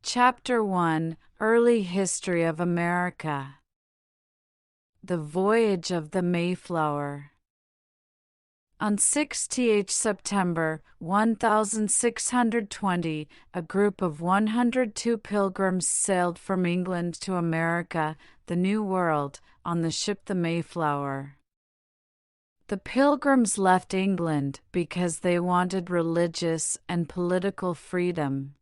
Chapter 1: Early History of America. The Voyage of the Mayflower. On 6th September 1620, a group of 102 pilgrims sailed from England to America, the New World, on the ship the Mayflower. The Pilgrims left England because they wanted religious and political freedom.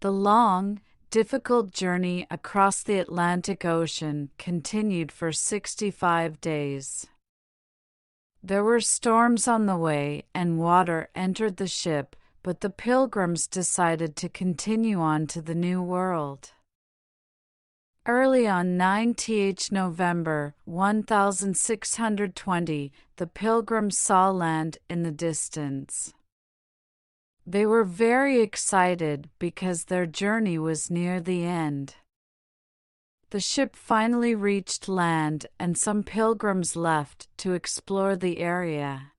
The long, difficult journey across the Atlantic Ocean continued for 65 days. There were storms on the way and water entered the ship, but the Pilgrims decided to continue on to the New World. Early on 9th November 1620, the Pilgrims saw land in the distance. They were very excited because their journey was near the end. The ship finally reached land and some pilgrims left to explore the area.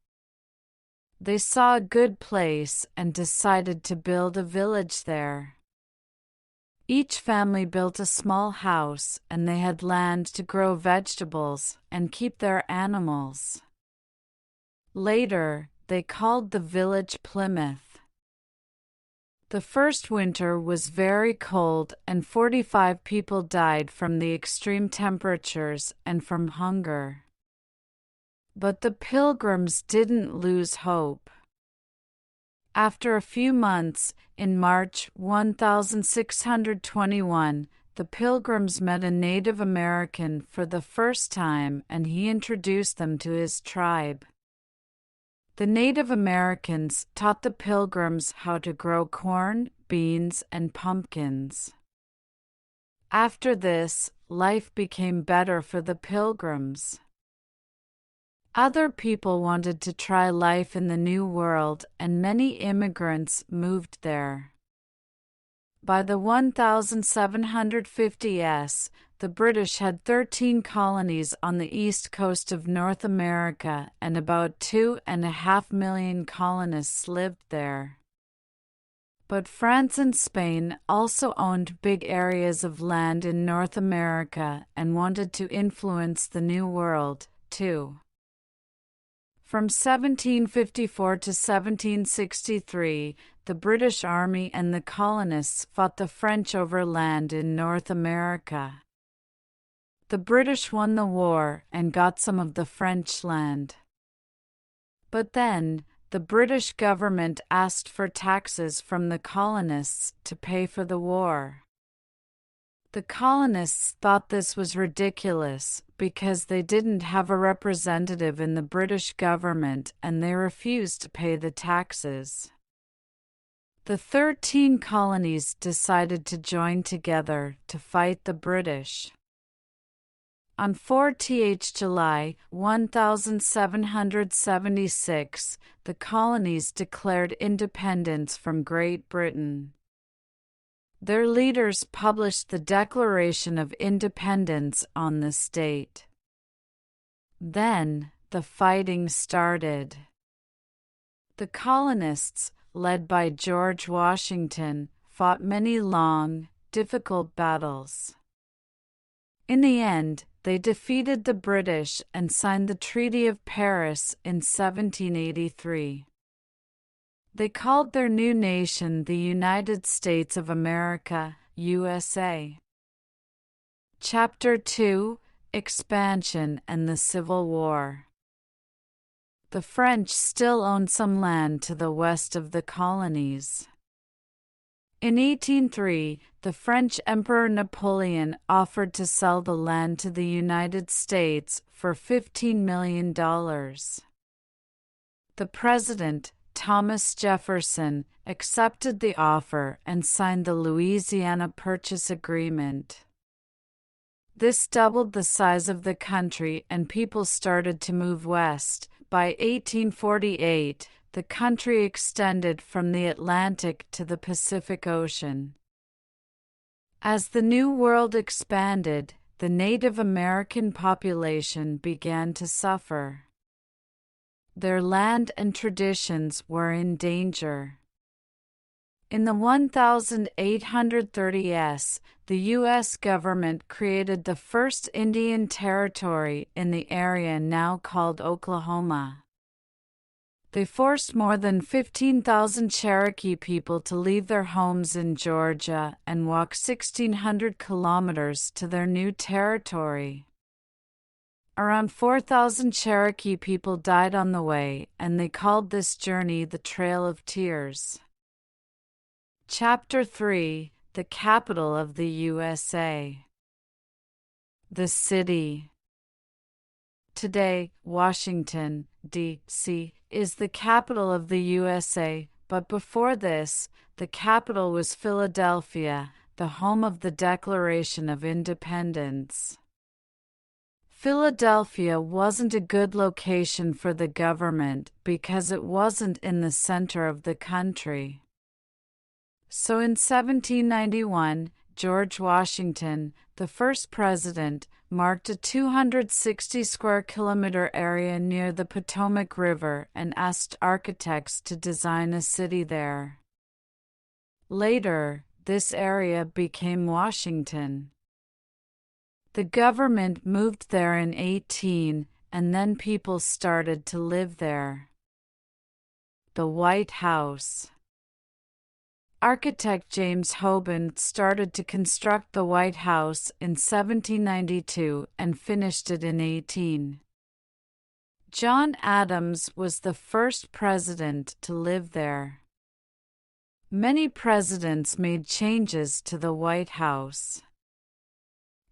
They saw a good place and decided to build a village there. Each family built a small house and they had land to grow vegetables and keep their animals. Later, they called the village Plymouth. The first winter was very cold and 45 people died from the extreme temperatures and from hunger. But the Pilgrims didn't lose hope. After a few months, in March 1621, the Pilgrims met a Native American for the first time and he introduced them to his tribe. The Native Americans taught the Pilgrims how to grow corn, beans, and pumpkins. After this, life became better for the Pilgrims. Other people wanted to try life in the New World, and many immigrants moved there. By the 1750s, the British had 13 colonies on the east coast of North America, and about 2.5 million colonists lived there. But France and Spain also owned big areas of land in North America and wanted to influence the New World, too. From 1754 to 1763, the British Army and the colonists fought the French over land in North America. The British won the war and got some of the French land. But then, the British government asked for taxes from the colonists to pay for the war. The colonists thought this was ridiculous because they didn't have a representative in the British government and they refused to pay the taxes. The 13 colonies decided to join together to fight the British. On 4th July 1776, the colonies declared independence from Great Britain. Their leaders published the Declaration of Independence on this date. Then, the fighting started. The colonists, led by George Washington, fought many long, difficult battles. In the end, they defeated the British and signed the Treaty of Paris in 1783. They called their new nation the United States of America, USA. Chapter 2: Expansion and the Civil War. The French still owned some land to the west of the colonies. In 1803, the French Emperor Napoleon offered to sell the land to the United States for $15 million. The President, Thomas Jefferson, accepted the offer and signed the Louisiana Purchase Agreement. This doubled the size of the country and people started to move west. By 1848, the country extended from the Atlantic to the Pacific Ocean. As the New World expanded, the Native American population began to suffer. Their land and traditions were in danger. In the 1830s, the U.S. government created the first Indian territory in the area now called Oklahoma. They forced more than 15,000 Cherokee people to leave their homes in Georgia and walk 1,600 kilometers to their new territory. Around 4,000 Cherokee people died on the way, and they called this journey the Trail of Tears. Chapter 3: The Capital of the USA. The city. Today, Washington, D.C., is the capital of the USA, but before this, the capital was Philadelphia, the home of the Declaration of Independence. Philadelphia wasn't a good location for the government because it wasn't in the center of the country. So in 1791, George Washington, the first president, marked a 260 square kilometer area near the Potomac River and asked architects to design a city there. Later, this area became Washington. The government moved there in 18, and then people started to live there. The White House. Architect James Hoban started to construct the White House in 1792 and finished it in 18. John Adams was the first president to live there. Many presidents made changes to the White House.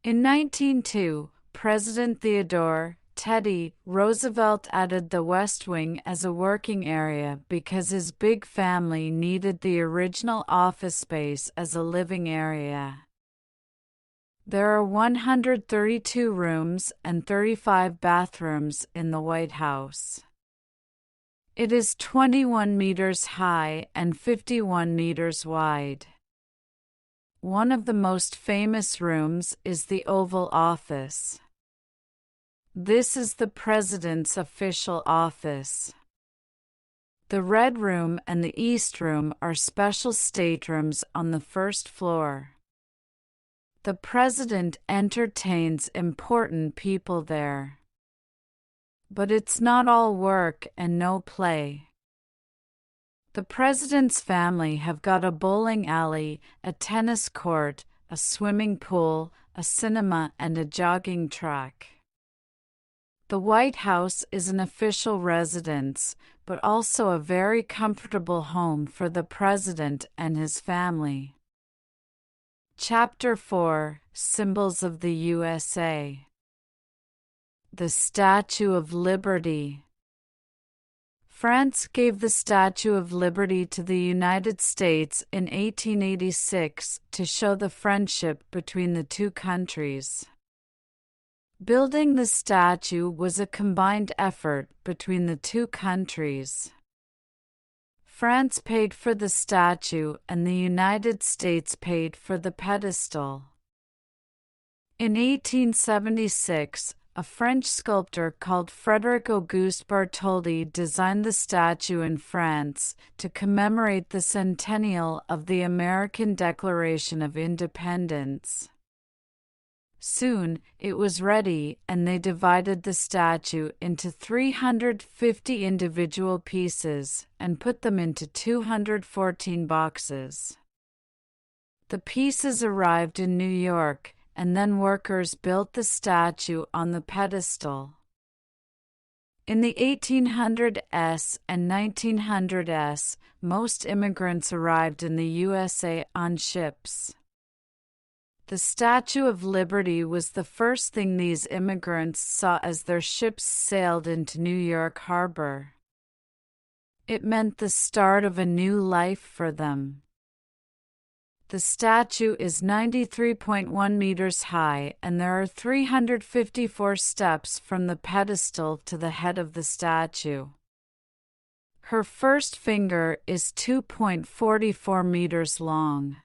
In 1902, President Theodore Teddy Roosevelt added the West Wing as a working area because his big family needed the original office space as a living area. There are 132 rooms and 35 bathrooms in the White House. It is 21 meters high and 51 meters wide. One of the most famous rooms is the Oval Office. This is the president's official office. The Red Room and the East Room are special staterooms on the first floor. The president entertains important people there. But it's not all work and no play. The president's family have got a bowling alley, a tennis court, a swimming pool, a cinema, and a jogging track. The White House is an official residence, but also a very comfortable home for the president and his family. Chapter 4: Symbols of the USA. The Statue of Liberty. France gave the Statue of Liberty to the United States in 1886 to show the friendship between the two countries. Building the statue was a combined effort between the two countries. France paid for the statue and the United States paid for the pedestal. In 1876, a French sculptor called Frédéric-Auguste Bartholdi designed the statue in France to commemorate the centennial of the American Declaration of Independence. Soon, it was ready, and they divided the statue into 350 individual pieces and put them into 214 boxes. The pieces arrived in New York, and then workers built the statue on the pedestal. In the 1800s and 1900s, most immigrants arrived in the USA on ships. The Statue of Liberty was the first thing these immigrants saw as their ships sailed into New York Harbor. It meant the start of a new life for them. The statue is 93.1 meters high, and there are 354 steps from the pedestal to the head of the statue. Her first finger is 2.44 meters long.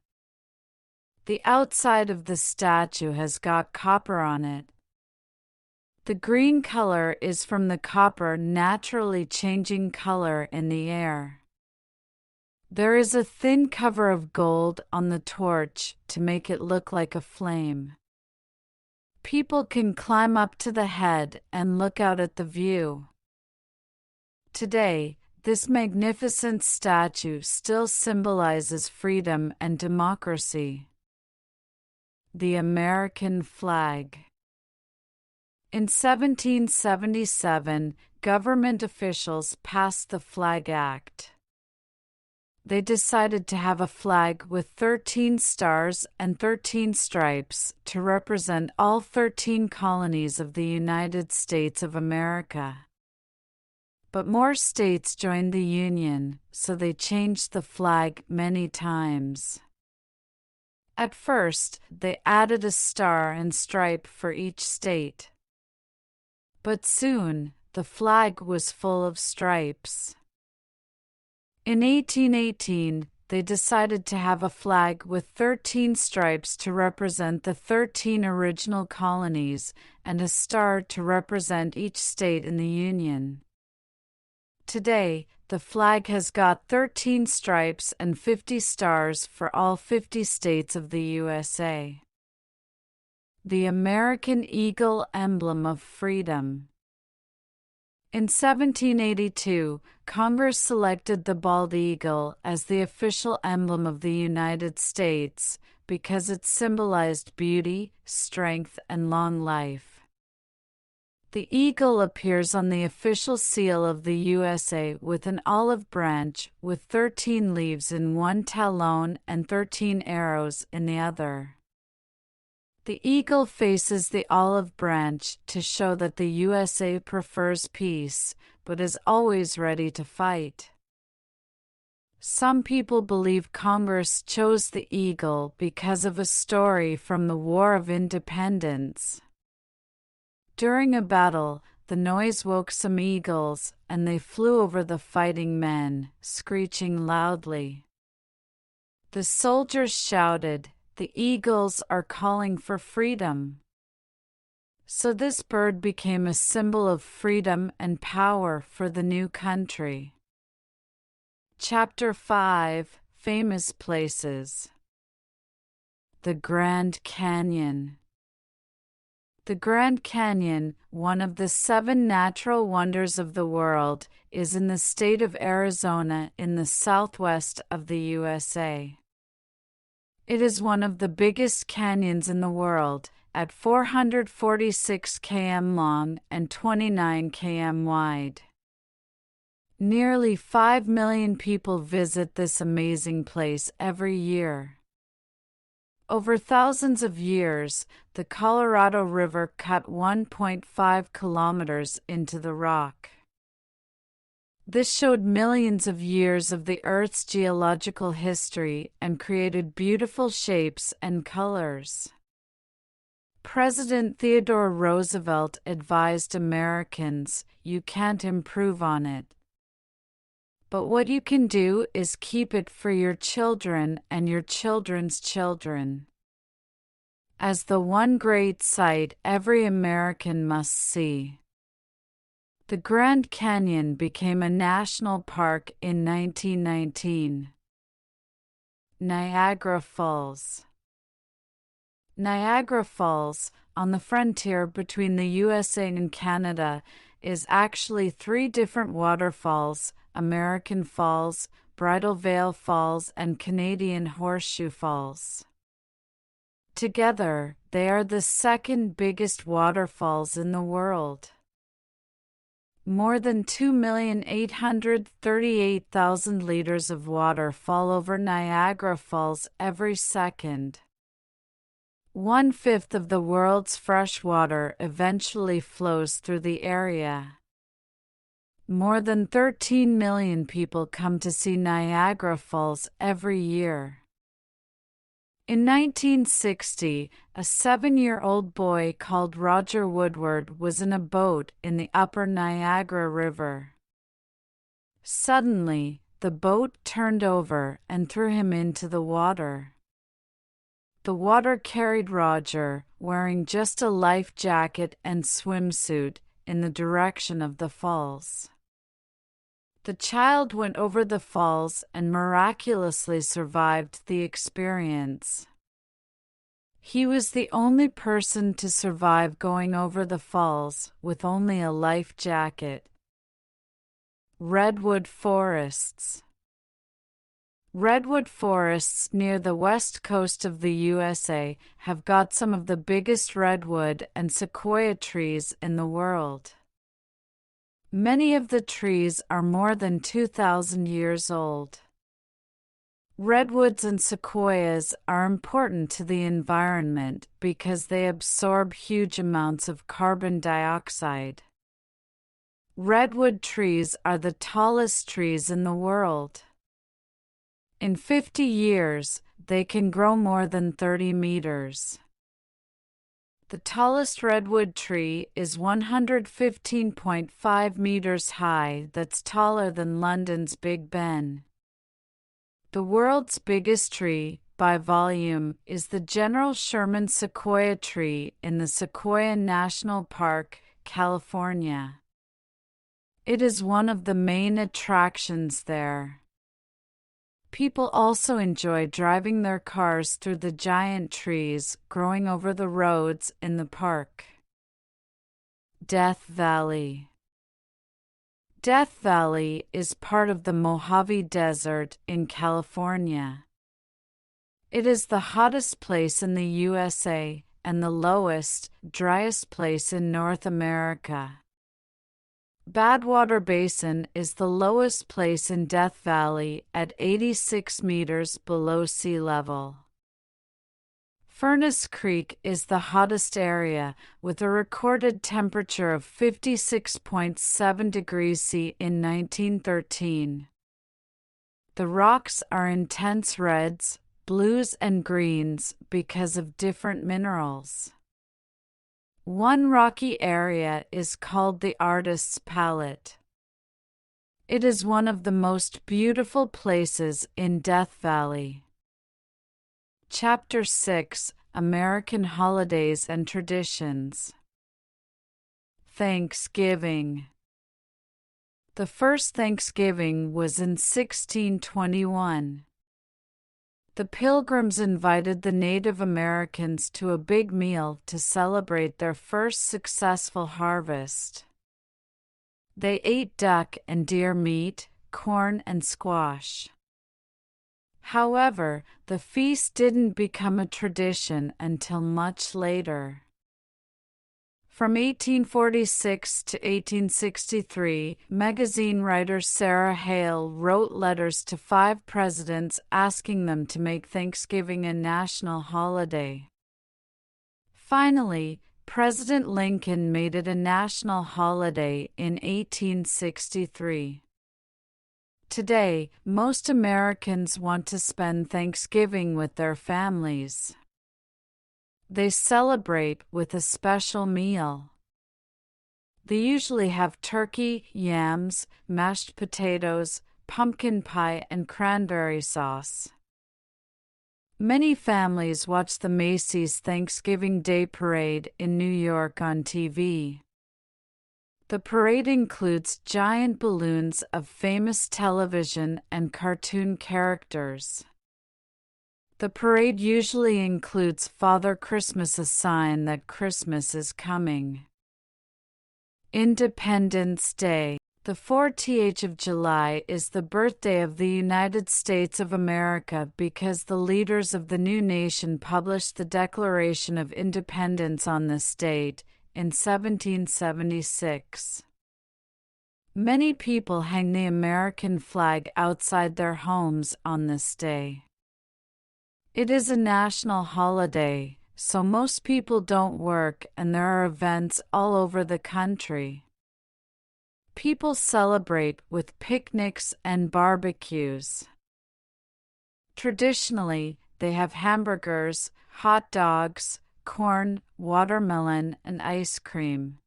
The outside of the statue has got copper on it. The green color is from the copper naturally changing color in the air. There is a thin cover of gold on the torch to make it look like a flame. People can climb up to the head and look out at the view. Today, this magnificent statue still symbolizes freedom and democracy. The American flag. In 1777, government officials passed the Flag Act. They decided to have a flag with 13 stars and 13 stripes to represent all 13 colonies of the United States of America. But more states joined the Union, so they changed the flag many times. At first, they added a star and stripe for each state. But soon, the flag was full of stripes. In 1818, they decided to have a flag with 13 stripes to represent the 13 original colonies and a star to represent each state in the Union. Today, the flag has got 13 stripes and 50 stars for all 50 states of the USA. The American Eagle, emblem of freedom. In 1782, Congress selected the bald eagle as the official emblem of the United States because it symbolized beauty, strength, and long life. The eagle appears on the official seal of the USA with an olive branch with 13 leaves in one talon and 13 arrows in the other. The eagle faces the olive branch to show that the USA prefers peace, but is always ready to fight. Some people believe Congress chose the eagle because of a story from the War of Independence. During a battle, the noise woke some eagles, and they flew over the fighting men, screeching loudly. The soldiers shouted, "The eagles are calling for freedom." So this bird became a symbol of freedom and power for the new country. Chapter 5: Famous Places. The Grand Canyon. The Grand Canyon, one of the 7 natural wonders of the world, is in the state of Arizona in the southwest of the USA. It is one of the biggest canyons in the world, at 446 km long and 29 km wide. Nearly 5 million people visit this amazing place every year. Over thousands of years, the Colorado River cut 1.5 kilometers into the rock. This showed millions of years of the Earth's geological history and created beautiful shapes and colors. President Theodore Roosevelt advised Americans, "You can't improve on it. But what you can do is keep it for your children and your children's children." As the one great sight every American must see. The Grand Canyon became a national park in 1919. Niagara Falls. Niagara Falls, on the frontier between the USA and Canada, is actually 3 different waterfalls: American Falls, Bridal Veil Falls, and Canadian Horseshoe Falls. Together, they are the 2nd biggest waterfalls in the world. More than 2,838,000 liters of water fall over Niagara Falls every second. 1/5 of the world's fresh water eventually flows through the area. More than 13 million people come to see Niagara Falls every year. In 1960, a 7-year-old boy called Roger Woodward was in a boat in the upper Niagara River. Suddenly, the boat turned over and threw him into the water. The water carried Roger, wearing just a life jacket and swimsuit, in the direction of the falls. The child went over the falls and miraculously survived the experience. He was the only person to survive going over the falls with only a life jacket. Redwood forests. Redwood forests near the west coast of the USA have got some of the biggest redwood and sequoia trees in the world. Many of the trees are more than 2,000 years old. Redwoods and sequoias are important to the environment because they absorb huge amounts of carbon dioxide. Redwood trees are the tallest trees in the world. In 50 years, they can grow more than 30 meters. The tallest redwood tree is 115.5 meters high. That's taller than London's Big Ben. The world's biggest tree, by volume, is the General Sherman sequoia tree in the Sequoia National Park, California. It is one of the main attractions there. People also enjoy driving their cars through the giant trees growing over the roads in the park. Death Valley. Death Valley is part of the Mojave Desert in California. It is the hottest place in the USA and the lowest, driest place in North America. Badwater Basin is the lowest place in Death Valley at 86 meters below sea level. Furnace Creek is the hottest area, with a recorded temperature of 56.7 degrees C in 1913. The rocks are intense reds, blues, and greens because of different minerals. One rocky area is called the Artist's Palette. It is one of the most beautiful places in Death Valley. Chapter 6: American Holidays and Traditions. Thanksgiving. The first Thanksgiving was in 1621. The Pilgrims invited the Native Americans to a big meal to celebrate their first successful harvest. They ate duck and deer meat, corn, and squash. However, the feast didn't become a tradition until much later. From 1846 to 1863, magazine writer Sarah Hale wrote letters to 5 presidents asking them to make Thanksgiving a national holiday. Finally, President Lincoln made it a national holiday in 1863. Today, most Americans want to spend Thanksgiving with their families. They celebrate with a special meal. They usually have turkey, yams, mashed potatoes, pumpkin pie, and cranberry sauce. Many families watch the Macy's Thanksgiving Day Parade in New York on TV. The parade includes giant balloons of famous television and cartoon characters. The parade usually includes Father Christmas, a sign that Christmas is coming. Independence Day. The 4th of July is the birthday of the United States of America because the leaders of the new nation published the Declaration of Independence on this date in 1776. Many people hang the American flag outside their homes on this day. It is a national holiday, so most people don't work and there are events all over the country. People celebrate with picnics and barbecues. Traditionally, they have hamburgers, hot dogs, corn, watermelon, and ice cream.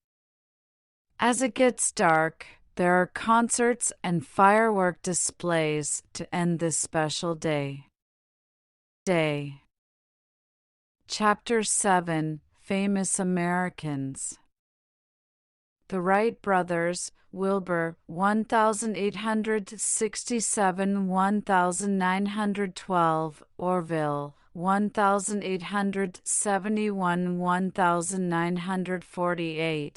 As it gets dark, there are concerts and firework displays to end this special day. Chapter 7: Famous Americans. The Wright brothers, Wilbur 1867–1912, Orville 1871–1948.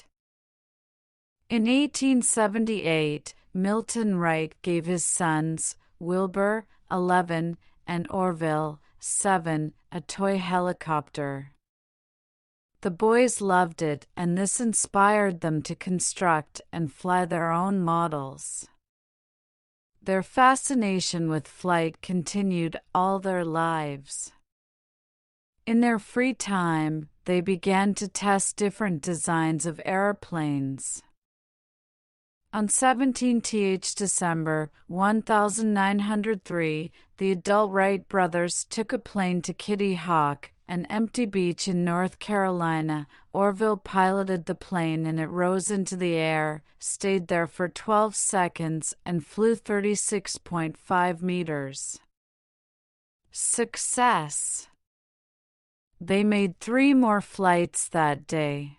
In 1878, Milton Wright gave his sons, Wilbur 11 and Orville 7, a toy helicopter. The boys loved it, and this inspired them to construct and fly their own models. Their fascination with flight continued all their lives. In their free time, they began to test different designs of airplanes. On 17th December 1903, the adult Wright brothers took a plane to Kitty Hawk, an empty beach in North Carolina. Orville piloted the plane and it rose into the air, stayed there for 12 seconds, and flew 36.5 meters. Success! They made 3 more flights that day.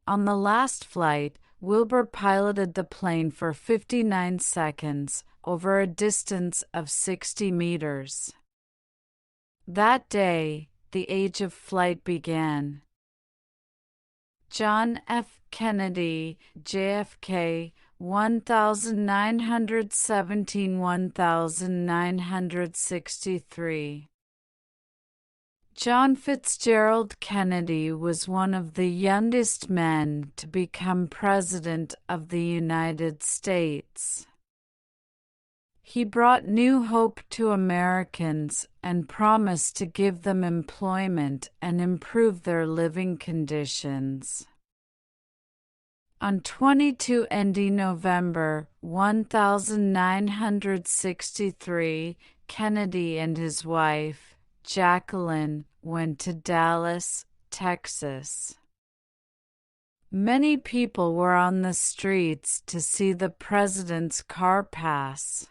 On the last flight, Wilbur piloted the plane for 59 seconds, over a distance of 60 meters. That day, the age of flight began. John F. Kennedy, JFK, 1917–1963. John Fitzgerald Kennedy was one of the youngest men to become President of the United States. He brought new hope to Americans and promised to give them employment and improve their living conditions. On 22 November 1963, Kennedy and his wife, Jacqueline, went to Dallas, Texas. Many people were on the streets to see the president's car pass.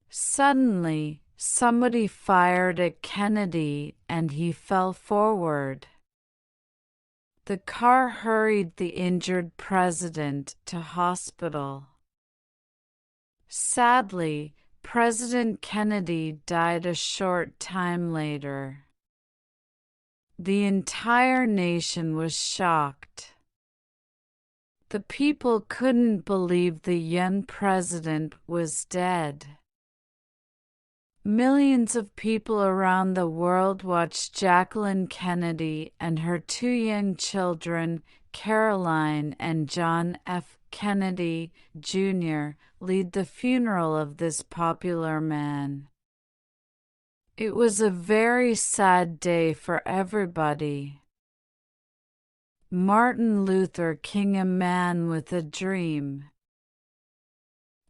Suddenly, somebody fired at Kennedy and he fell forward. The car hurried the injured president to hospital. Sadly, President Kennedy died a short time later. The entire nation was shocked. The people couldn't believe the young president was dead. Millions of people around the world watched Jacqueline Kennedy and her 2 young children, Caroline and John F. Kennedy, Jr., lead the funeral of this popular man. It was a very sad day for everybody. Martin Luther King, a man with a dream.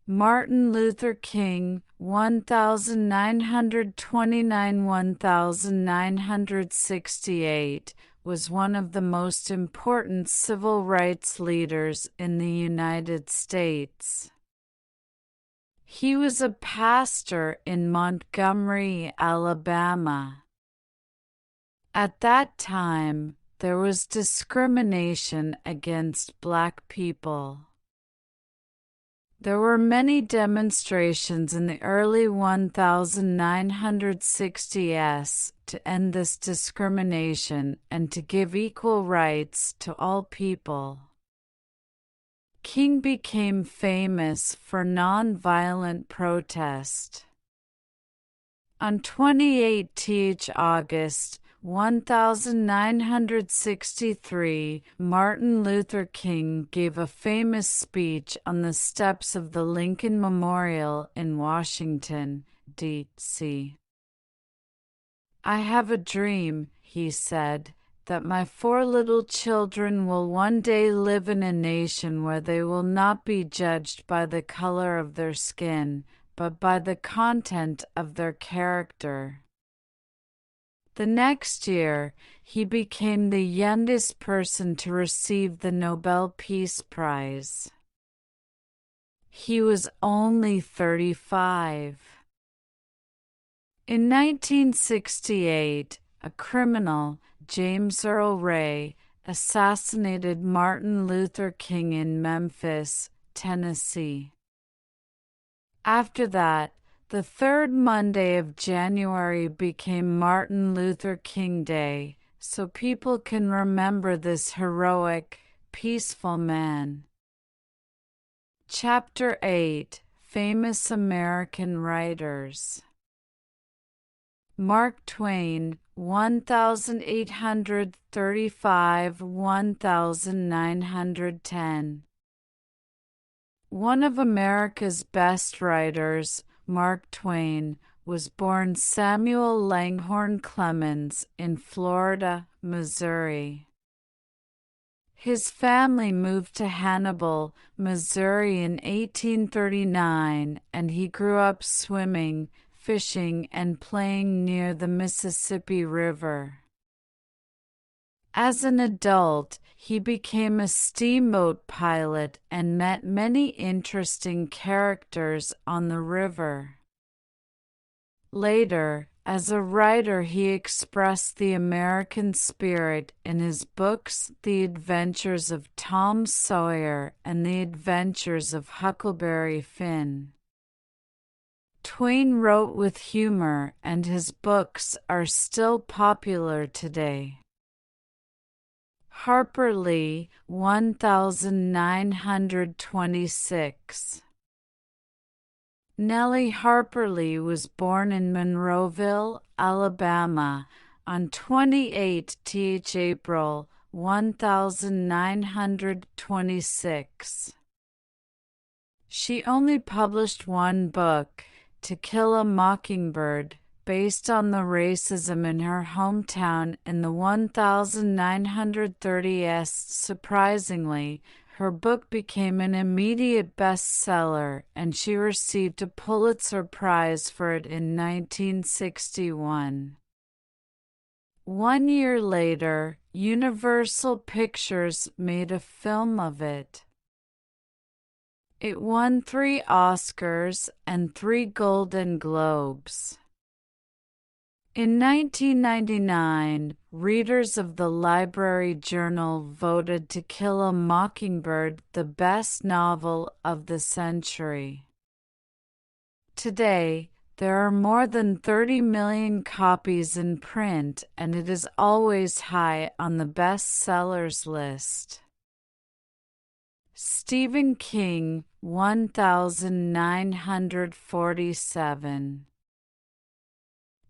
Martin Luther King, 1929–1968, was one of the most important civil rights leaders in the United States. He was a pastor in Montgomery, Alabama. At that time, there was discrimination against Black people. There were many demonstrations in the early 1960s to end this discrimination and to give equal rights to all people. King became famous for nonviolent protest. On 28th August 1963, Martin Luther King gave a famous speech on the steps of the Lincoln Memorial in Washington, D.C. "I have a dream," he said, "that my 4 little children will one day live in a nation where they will not be judged by the color of their skin, but by the content of their character." The next year, he became the youngest person to receive the Nobel Peace Prize. He was only 35. In 1968, a criminal, James Earl Ray, assassinated Martin Luther King in Memphis, Tennessee. After that, the third Monday of January became Martin Luther King Day, so people can remember this heroic, peaceful man. Chapter 8: Famous American Writers. Mark Twain, 1835–1910. One of America's best writers, Mark Twain, was born Samuel Langhorne Clemens in Florida, Missouri. His family moved to Hannibal, Missouri in 1839, and he grew up swimming, fishing, and playing near the Mississippi River. As an adult, he became a steamboat pilot and met many interesting characters on the river. Later, as a writer, he expressed the American spirit in his books The Adventures of Tom Sawyer and The Adventures of Huckleberry Finn. Twain wrote with humor, and his books are still popular today. Harper Lee, 1926. Nellie Harper Lee was born in Monroeville, Alabama, on 28th April 1926. She only published one book, To Kill a Mockingbird, based on the racism in her hometown in the 1930s. Surprisingly, her book became an immediate bestseller, and she received a Pulitzer Prize for it in 1961. 1 year later, Universal Pictures made a film of it. It won 3 Oscars and 3 Golden Globes. In 1999, readers of the Library Journal voted To Kill a Mockingbird the best novel of the century. Today, there are more than 30 million copies in print, and it is always high on the bestsellers list. Stephen King, 1947.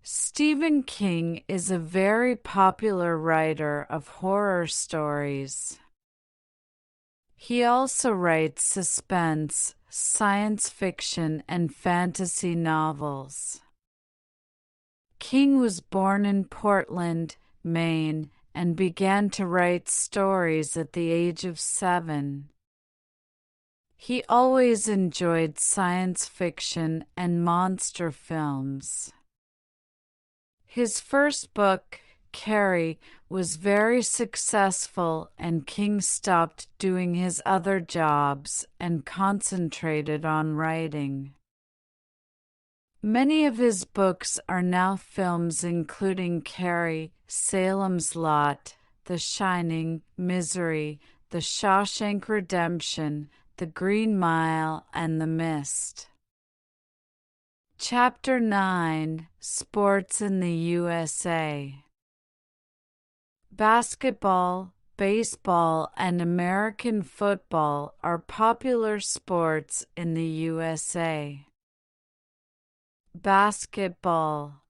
Stephen King is a very popular writer of horror stories. He also writes suspense, science fiction, and fantasy novels. King was born in Portland, Maine, and began to write stories at the age of 7. He always enjoyed science fiction and monster films. His first book, Carrie, was very successful, and King stopped doing his other jobs and concentrated on writing. Many of his books are now films, including Carrie, Salem's Lot, The Shining, Misery, The Shawshank Redemption, The Green Mile, and The Mist. Chapter 9: Sports in the USA. Basketball, baseball, and American football are popular sports in the USA. Basketball.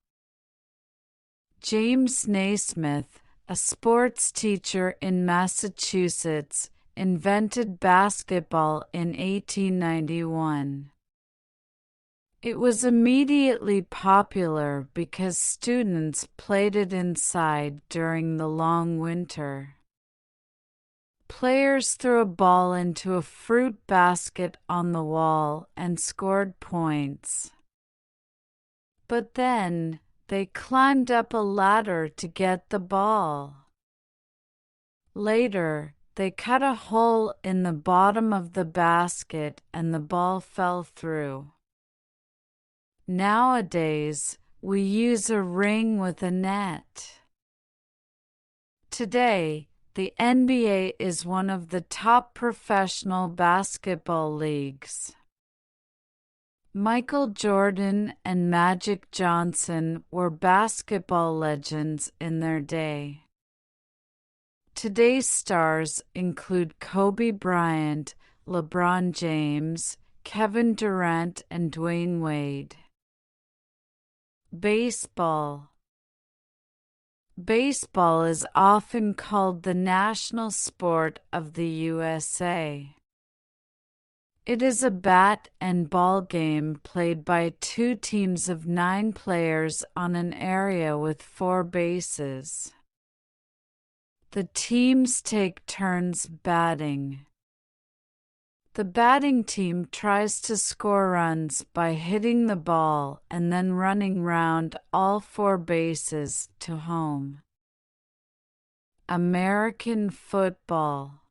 James Naismith, a sports teacher in Massachusetts, invented basketball in 1891. It was immediately popular because students played it inside during the long winter. Players threw a ball into a fruit basket on the wall and scored points. But then they climbed up a ladder to get the ball. Later, they cut a hole in the bottom of the basket and the ball fell through. Nowadays, we use a ring with a net. Today, The NBA is one of the top professional basketball leagues. Michael Jordan and Magic Johnson were basketball legends in their day. Today's stars include Kobe Bryant, LeBron James, Kevin Durant, and Dwayne Wade. Baseball. Baseball is often called the national sport of the USA. It is a bat and ball game played by two teams of 9 players on an area with 4 bases. The teams take turns batting. The batting team tries to score runs by hitting the ball and then running round all 4 bases to home. American football.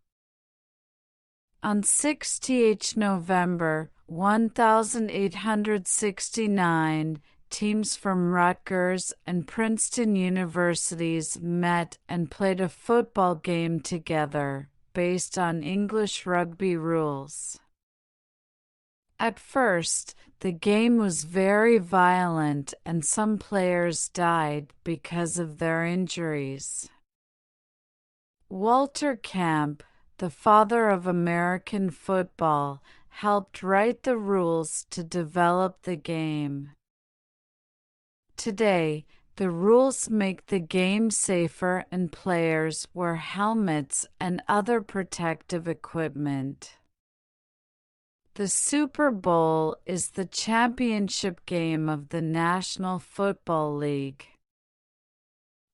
On 6th November 1869, teams from Rutgers and Princeton universities met and played a football game together, based on English rugby rules. At first, the game was very violent and some players died because of their injuries. Walter Camp, the father of American football, helped write the rules to develop the game. Today, the rules make the game safer and players wear helmets and other protective equipment. The Super Bowl is the championship game of the National Football League.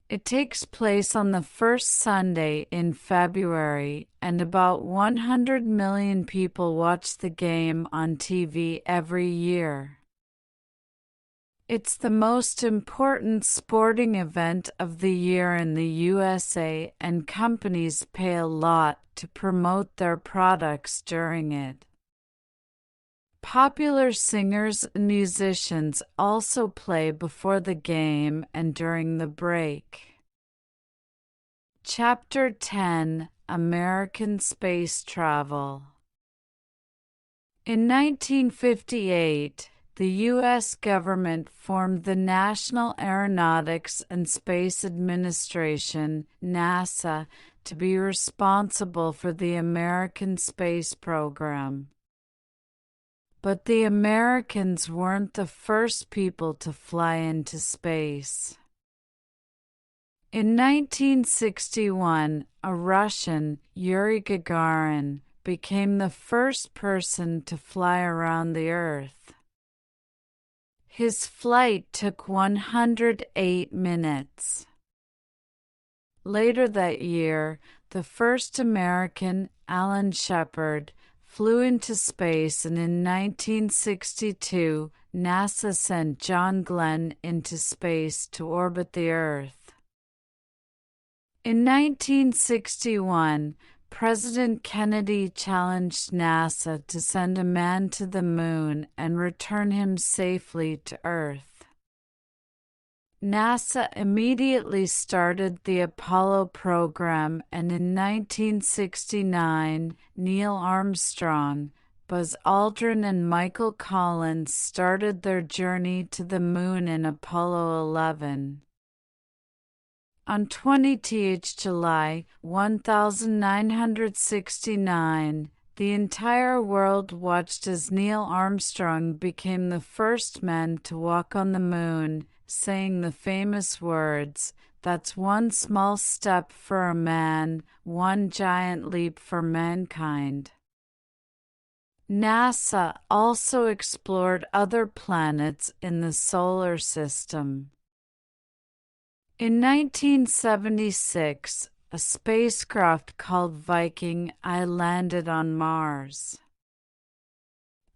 It takes place on the first Sunday in February, and about 100 million people watch the game on TV every year. It's the most important sporting event of the year in the USA, and companies pay a lot to promote their products during it. Popular singers and musicians also play before the game and during the break. Chapter 10: American Space Travel. In 1958, the U.S. government formed the National Aeronautics and Space Administration, NASA, to be responsible for the American space program. But the Americans weren't the first people to fly into space. In 1961, a Russian, Yuri Gagarin, became the first person to fly around the Earth. His flight took 108 minutes. Later that year, the first American, Alan Shepard, flew into space, and in 1962, NASA sent John Glenn into space to orbit the Earth. In 1961, President Kennedy challenged NASA to send a man to the moon and return him safely to Earth. NASA immediately started the Apollo program, and in 1969, Neil Armstrong, Buzz Aldrin, and Michael Collins started their journey to the moon in Apollo 11. On 20th July 1969, the entire world watched as Neil Armstrong became the first man to walk on the moon, saying the famous words, "That's one small step for a man, one giant leap for mankind." NASA also explored other planets in the solar system. In 1976, a spacecraft called Viking I landed on Mars.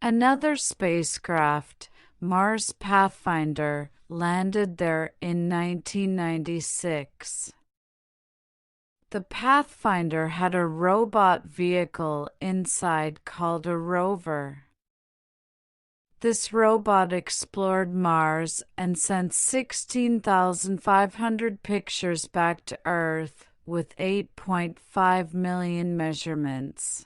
Another spacecraft, Mars Pathfinder, landed there in 1996. The Pathfinder had a robot vehicle inside called a rover. This robot explored Mars and sent 16,500 pictures back to Earth, with 8.5 million measurements.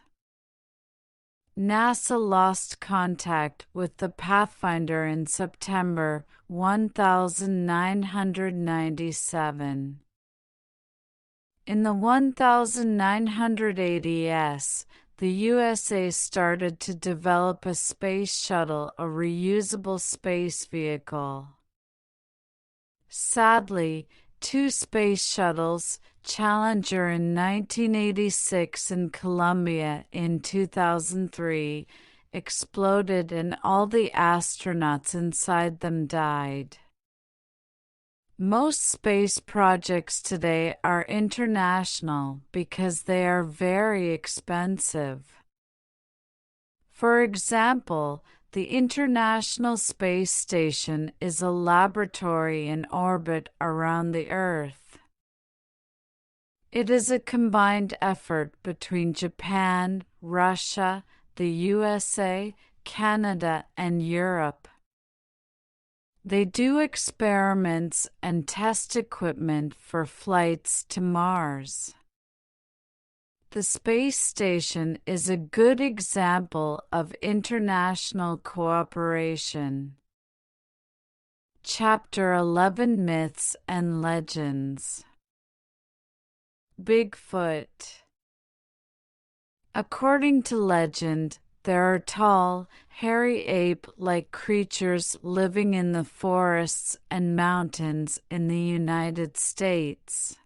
NASA lost contact with the Pathfinder in September 1997. In the 1980s, the USA started to develop a space shuttle, a reusable space vehicle. Sadly, two space shuttles, Challenger in 1986 and Columbia in 2003, exploded and all the astronauts inside them died. Most space projects today are international because they are very expensive. For example, the International Space Station is a laboratory in orbit around the Earth. It is a combined effort between Japan, Russia, the USA, Canada, and Europe. They do experiments and test equipment for flights to Mars. The space station is a good example of international cooperation. Chapter 11: Myths and Legends. Bigfoot. According to legend, there are tall, hairy ape-like creatures living in the forests and mountains in the United States.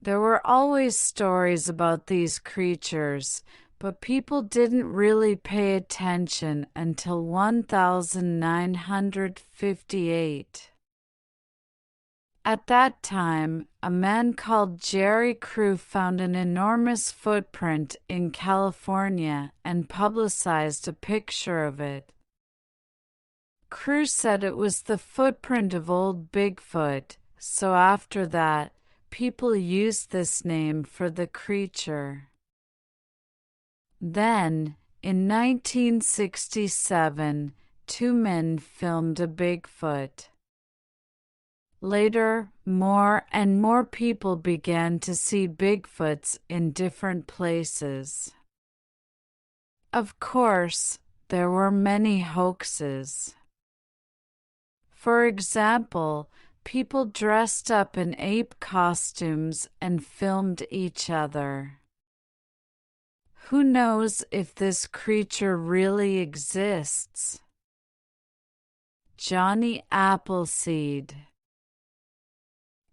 There were always stories about these creatures, but people didn't really pay attention until 1958. At that time, a man called Jerry Crew found an enormous footprint in California and publicized a picture of it. Crew said it was the footprint of old Bigfoot, so after that, people used this name for the creature. Then, in 1967, two men filmed a Bigfoot. Later, more and more people began to see Bigfoots in different places. Of course, there were many hoaxes. For example, people dressed up in ape costumes and filmed each other. Who knows if this creature really exists? Johnny Appleseed.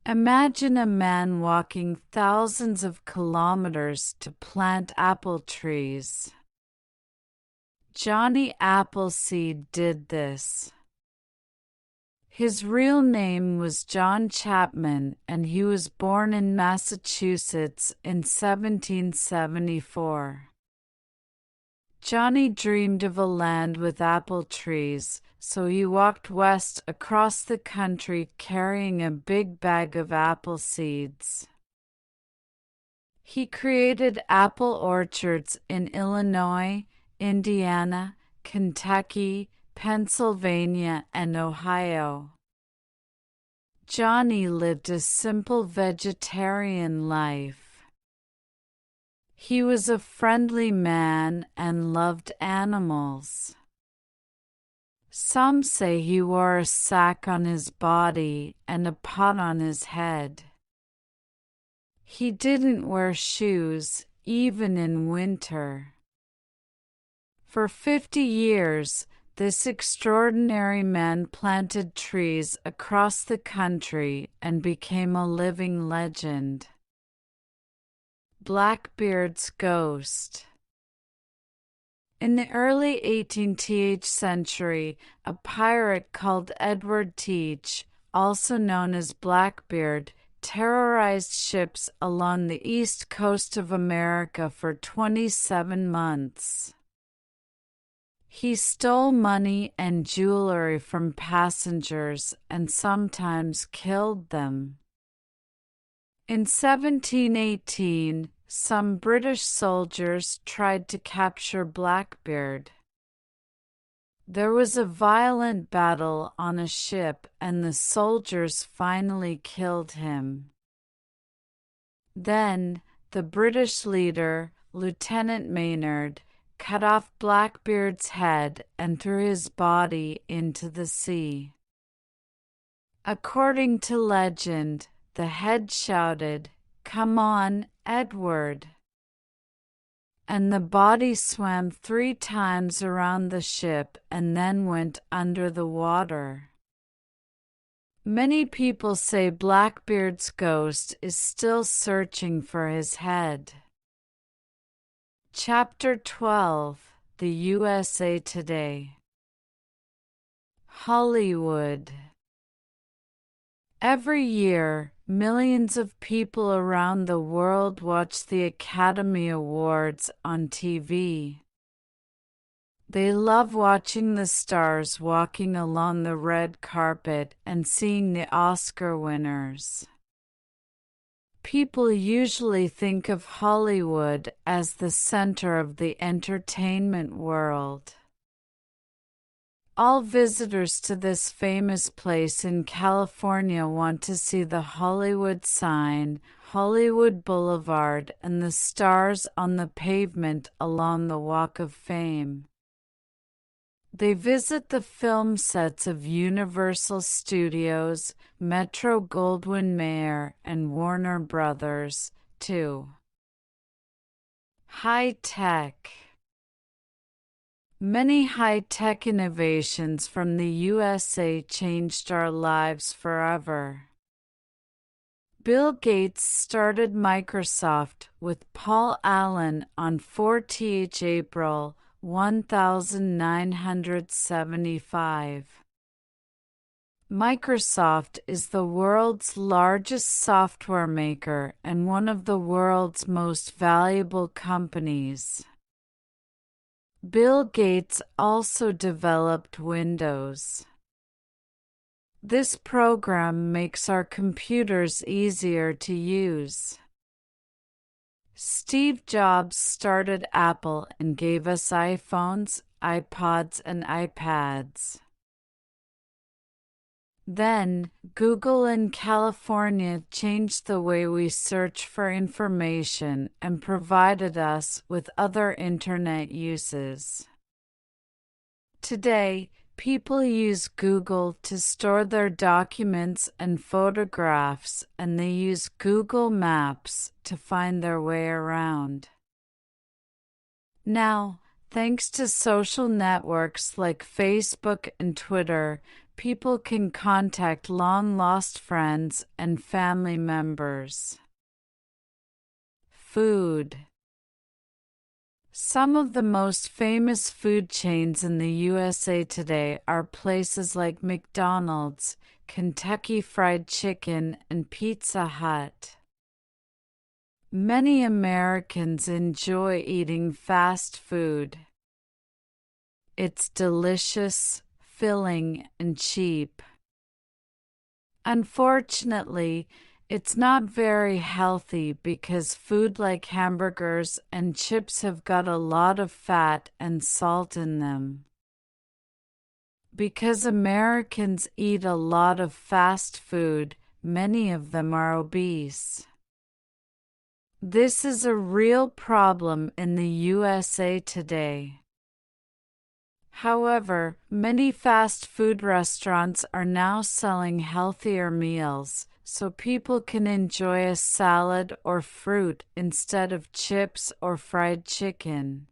Imagine a man walking thousands of kilometers to plant apple trees. Johnny Appleseed did this. His real name was John Chapman, and he was born in Massachusetts in 1774. Johnny dreamed of a land with apple trees, so he walked west across the country carrying a big bag of apple seeds. He created apple orchards in Illinois, Indiana, Kentucky, Pennsylvania, and Ohio. Johnny lived a simple vegetarian life. He was a friendly man and loved animals. Some say he wore a sack on his body and a pot on his head. He didn't wear shoes, even in winter. For 50 years, this extraordinary man planted trees across the country and became a living legend. Blackbeard's Ghost. In the early 18th century, a pirate called Edward Teach, also known as Blackbeard, terrorized ships along the east coast of America for 27 months. He stole money and jewelry from passengers and sometimes killed them. In 1718, some British soldiers tried to capture Blackbeard. There was a violent battle on a ship and the soldiers finally killed him. Then, the British leader, Lieutenant Maynard, cut off Blackbeard's head and threw his body into the sea. According to legend, the head shouted, "Come on, Edward!" And the body swam 3 times around the ship and then went under the water. Many people say Blackbeard's ghost is still searching for his head. Chapter 12: The USA Today. Hollywood. Every year, millions of people around the world watch the Academy Awards on TV. They love watching the stars walking along the red carpet and seeing the Oscar winners. People usually think of Hollywood as the center of the entertainment world. All visitors to this famous place in California want to see the Hollywood sign, Hollywood Boulevard, and the stars on the pavement along the Walk of Fame. They visit the film sets of Universal Studios, Metro-Goldwyn-Mayer, and Warner Brothers, too. High-tech. Many high-tech innovations from the USA changed our lives forever. Bill Gates started Microsoft with Paul Allen on 4th April 1975. Microsoft is the world's largest software maker and one of the world's most valuable companies. Bill Gates also developed Windows. This program makes our computers easier to use. Steve Jobs started Apple and gave us iPhones, iPods, and iPads. Then, Google in California changed the way we search for information and provided us with other internet uses. Today, people use Google to store their documents and photographs, and they use Google Maps to find their way around. Now, thanks to social networks like Facebook and Twitter, people can contact long-lost friends and family members. Food. Some of the most famous food chains in the USA today are places like McDonald's, Kentucky Fried Chicken, and Pizza Hut. Many Americans enjoy eating fast food. It's delicious, filling, and cheap. Unfortunately, it's not very healthy because food like hamburgers and chips have got a lot of fat and salt in them. Because Americans eat a lot of fast food, many of them are obese. This is a real problem in the USA today. However, many fast food restaurants are now selling healthier meals, so people can enjoy a salad or fruit instead of chips or fried chicken.